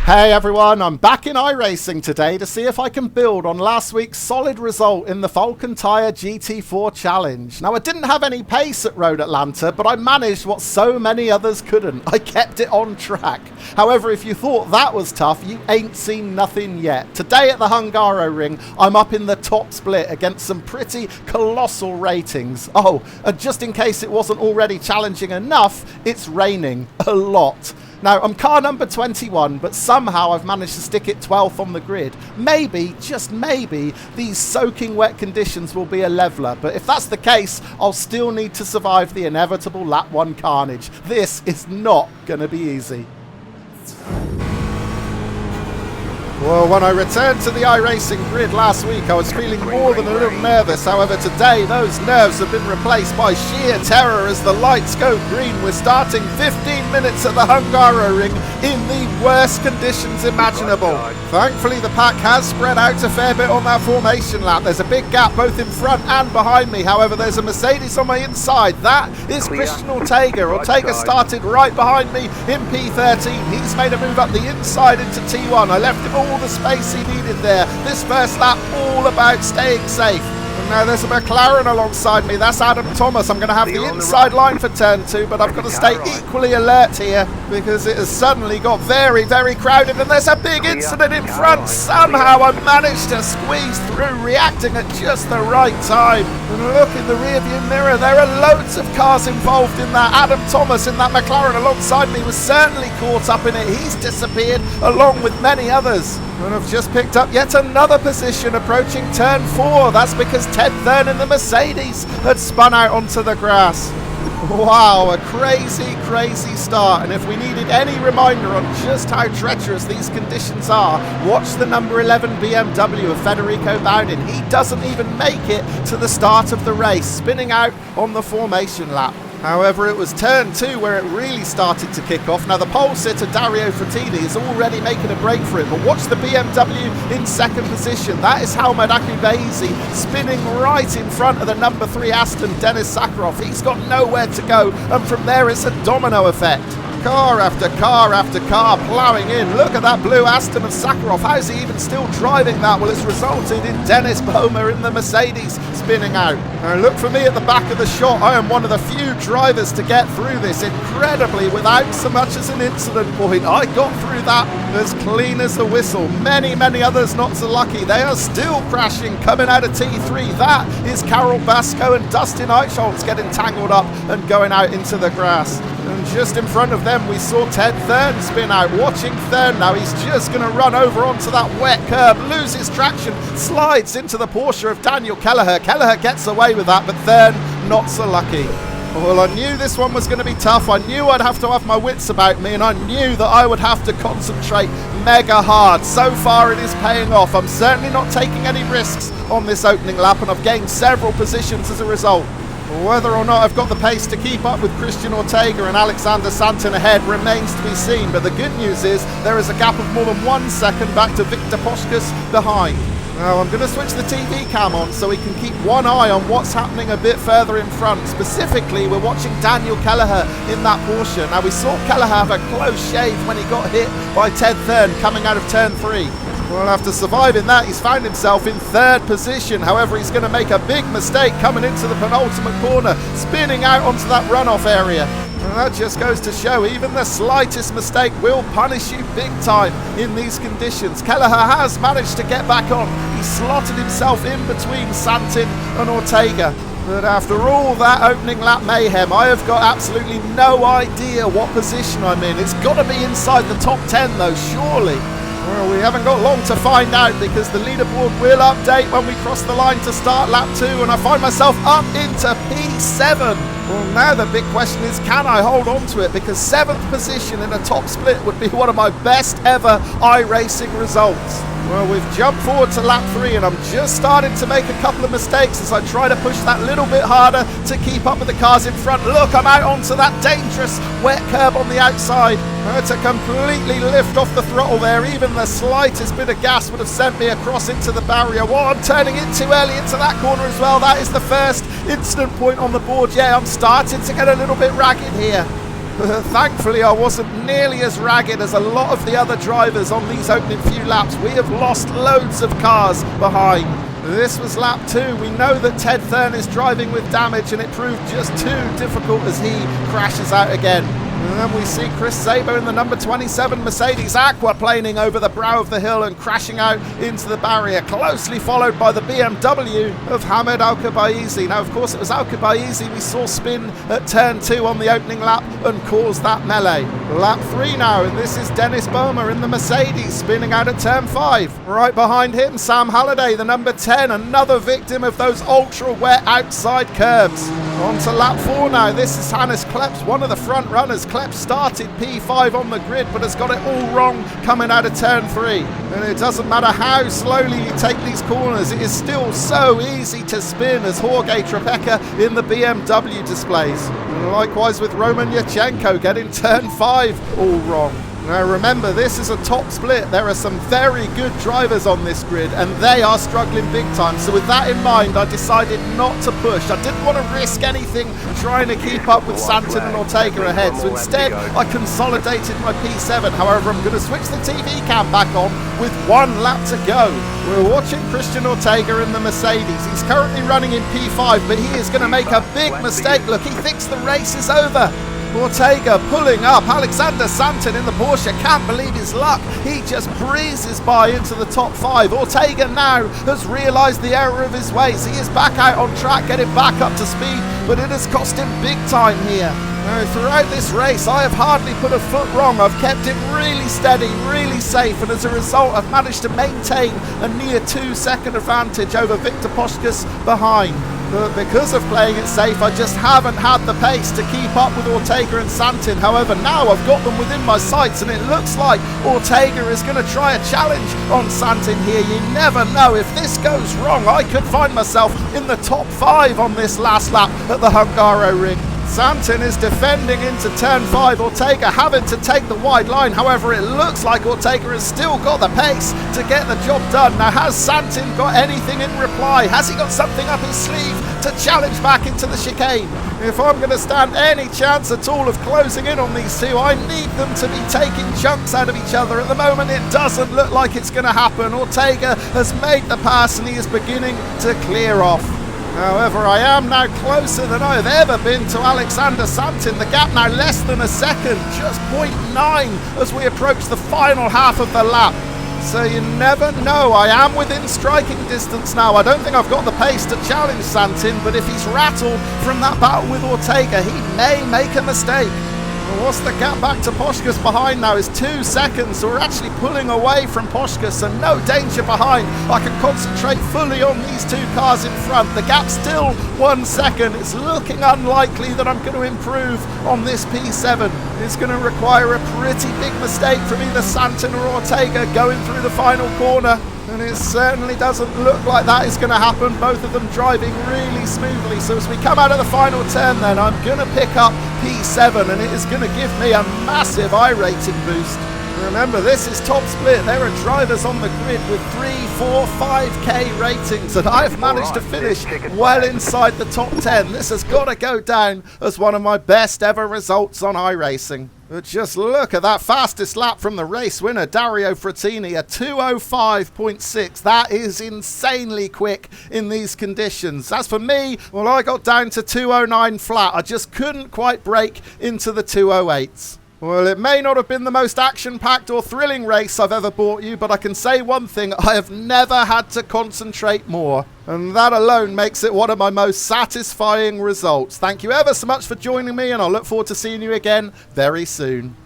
Hey everyone, I'm back in iRacing today to see if I can build on last week's solid result in the Falken Tyre GT4 challenge. Now I didn't have any pace at Road Atlanta, but I managed what so many others couldn't. I kept it on track. However, if you thought that was tough, you ain't seen nothing yet. Today at the Hungaroring, I'm up in the top split against some pretty colossal ratings. Oh, and just in case it wasn't already challenging enough, it's raining a lot. Now, I'm car number 21, but somehow I've managed to stick it 12th on the grid. Maybe, just maybe, these soaking wet conditions will be a leveller, but if that's the case, I'll still need to survive the inevitable lap 1 carnage. This is not going to be easy. Well, when I returned to the iRacing grid last week, I was feeling more than a little nervous. However, today, those nerves have been replaced by sheer terror as the lights go green. We're starting 15 minutes at the Hungaroring in the worst conditions imaginable. Thankfully, the pack has spread out a fair bit on that formation lap. There's a big gap both in front and behind me. However, there's a Mercedes on my inside. That is Christian Ortega. Ortega started right behind me in P13. He's made a move up the inside into T1. I left him all the space he needed there. This first lap all about staying safe. And now there's a McLaren alongside me. That's Adam Thomas. I'm going to have the inside line for turn 2, but I've got to stay equally alert here because it has suddenly got very, very crowded and there's a big incident in front. Somehow I managed to squeeze through, reacting at just the right time. And look in the rearview mirror, there are loads of cars involved in that. Adam Thomas in that McLaren alongside me was certainly caught up in it. He's disappeared along with many others. And I've just picked up yet another position approaching turn 4. That's because Ted Thurn in the Mercedes had spun out onto the grass. Wow, a crazy, crazy start. And if we needed any reminder on just how treacherous these conditions are, watch the number 11 BMW of Federico Bowden. He doesn't even make it to the start of the race, spinning out on the formation lap. However, it was turn 2 where it really started to kick off. Now the pole sitter Dario Frattini is already making a break for it, but watch the BMW in second position. That is Peasy spinning right in front of the number 3 Aston, Denis Sakharov. He's got nowhere to go, and from there it's a domino effect. Car after car after car ploughing in. Look at that blue Aston of Sakharov. How's he even still driving that? Well, it's resulted in Dennis Bomer in the Mercedes spinning out. Now look for me at the back of the shot. I am one of the few drivers to get through this incredibly without so much as an incident point. I got through that as clean as a whistle. Many, many others not so lucky. They are still crashing coming out of T3. That is Carol Basco and Dustin Eichholz getting tangled up and going out into the grass. And just in front of them we saw Ted Thurn spin out. Watching Thurn now, he's just going to run over onto that wet curb, loses traction, slides into the Porsche of Daniel Kelleher. Kelleher gets away with that, but Thurn not so lucky. Well, I knew this one was going to be tough. I knew I'd have to have my wits about me, and I knew that I would have to concentrate mega hard. So far it is paying off. I'm certainly not taking any risks on this opening lap, and I've gained several positions as a result. Whether or not I've got the pace to keep up with Christian Ortega and Alexander Santin ahead remains to be seen, but the good news is there is a gap of more than 1 second back to Victor Poschkas behind. Now I'm going to switch the TV cam on so we can keep one eye on what's happening a bit further in front. Specifically, we're watching Daniel Kelleher in that Porsche. Now we saw Kelleher have a close shave when he got hit by Ted Thurn coming out of turn 3. Well, after surviving that, he's found himself in 3rd position. However, he's going to make a big mistake coming into the penultimate corner, spinning out onto that runoff area. And that just goes to show even the slightest mistake will punish you big time in these conditions. Kelleher has managed to get back on. He slotted himself in between Santin and Ortega. But after all that opening lap mayhem, I have got absolutely no idea what position I'm in. It's got to be inside the top 10 though, surely. Well, we haven't got long to find out because the leaderboard will update when we cross the line to start lap 2, and I find myself up into P7. Well, now the big question is, can I hold on to it? Because 7th position in a top split would be one of my best ever iRacing results. Well, we've jumped forward to lap 3 and I'm just starting to make a couple of mistakes as I try to push that little bit harder to keep up with the cars in front. Look, I'm out onto that dangerous wet curb on the outside. I had to completely lift off the throttle there. Even the slightest bit of gas would have sent me across into the barrier. Well, I'm turning in too early into that corner as well. That is the first incident point on the board. Yeah, I'm starting to get a little bit ragged here. Thankfully, I wasn't nearly as ragged as a lot of the other drivers on these opening few laps. We have lost loads of cars behind. This was lap 2. We know that Ted Thurn is driving with damage, and it proved just too difficult as he crashes out again. And then we see Chris Sabo in the number 27 Mercedes aquaplaning over the brow of the hill and crashing out into the barrier, closely followed by the BMW of Hamed Al-Khabaizi. Now, of course, it was Al-Khabaizi we saw spin at turn 2 on the opening lap and cause that melee. Lap 3 now, and this is Dennis Bomer in the Mercedes spinning out at turn 5. Right behind him, Sam Halliday, the number 10, another victim of those ultra-wet outside curbs. On to lap 4 now. This is Hannes Kleps, one of the front runners. Kleps started P5 on the grid, but has got it all wrong coming out of turn 3. And it doesn't matter how slowly you take these corners, it is still so easy to spin, as Jorge Trepeka in the BMW displays. And likewise with Roman Yurchenko getting turn 5 all wrong. Now remember, this is a top split. There are some very good drivers on this grid, and they are struggling big time. So with that in mind, I decided not to push. I didn't want to risk anything trying to keep up with Santon and Ortega ahead. So instead, I consolidated my P7. However, I'm going to switch the TV cam back on with 1 lap to go. We're watching Christian Ortega in the Mercedes. He's currently running in P5, but he is going to make a big mistake. Look, he thinks the race is over. Ortega pulling up. Alexander Santon in the Porsche can't believe his luck. He just breezes by into the top 5. Ortega now has realised the error of his ways. He is back out on track, getting back up to speed, but it has cost him big time here. Throughout this race, I have hardly put a foot wrong. I've kept it really steady, really safe, and as a result, I've managed to maintain a near 2-second advantage over Victor Poschkas behind. But because of playing it safe, I just haven't had the pace to keep up with Ortega and Santin. However, now I've got them within my sights, and it looks like Ortega is going to try a challenge on Santin here. You never know. If this goes wrong, I could find myself in the top 5 on this last lap at the Hungaroring. Santin is defending into turn 5, Ortega having to take the wide line. However, it looks like Ortega has still got the pace to get the job done. Now, has Santin got anything in reply? Has he got something up his sleeve to challenge back into the chicane? If I'm going to stand any chance at all of closing in on these two, I need them to be taking chunks out of each other. At the moment, it doesn't look like it's going to happen. Ortega has made the pass and he is beginning to clear off. However, I am now closer than I have ever been to Alexander Santin. The gap now less than a second, just 0.9 as we approach the final half of the lap. So you never know. I am within striking distance now. I don't think I've got the pace to challenge Santin, but if he's rattled from that battle with Ortega, he may make a mistake. What's the gap back to Poschkas behind now is 2 seconds, so we're actually pulling away from Poschkas and no danger behind. I can concentrate fully on these 2 cars in front. The gap's still 1 second. It's looking unlikely that I'm going to improve on this P7. It's going to require a pretty big mistake from either Santin or Ortega going through the final corner. And it certainly doesn't look like that is going to happen. Both of them driving really smoothly. So as we come out of the final turn then, I'm going to pick up P7 and it is going to give me a massive iRating boost. Remember, this is top split. There are drivers on the grid with 3, 4, 5k ratings, and I've managed to finish well inside the top 10. This has got to go down as one of my best ever results on iRacing. But just look at that fastest lap from the race winner, Dario Frattini, a 2:05.6. That is insanely quick in these conditions. As for me, well, I got down to 2:09 flat. I just couldn't quite break into the 2:08s. Well, it may not have been the most action-packed or thrilling race I've ever brought you, but I can say one thing, I have never had to concentrate more. And that alone makes it one of my most satisfying results. Thank you ever so much for joining me, and I'll look forward to seeing you again very soon.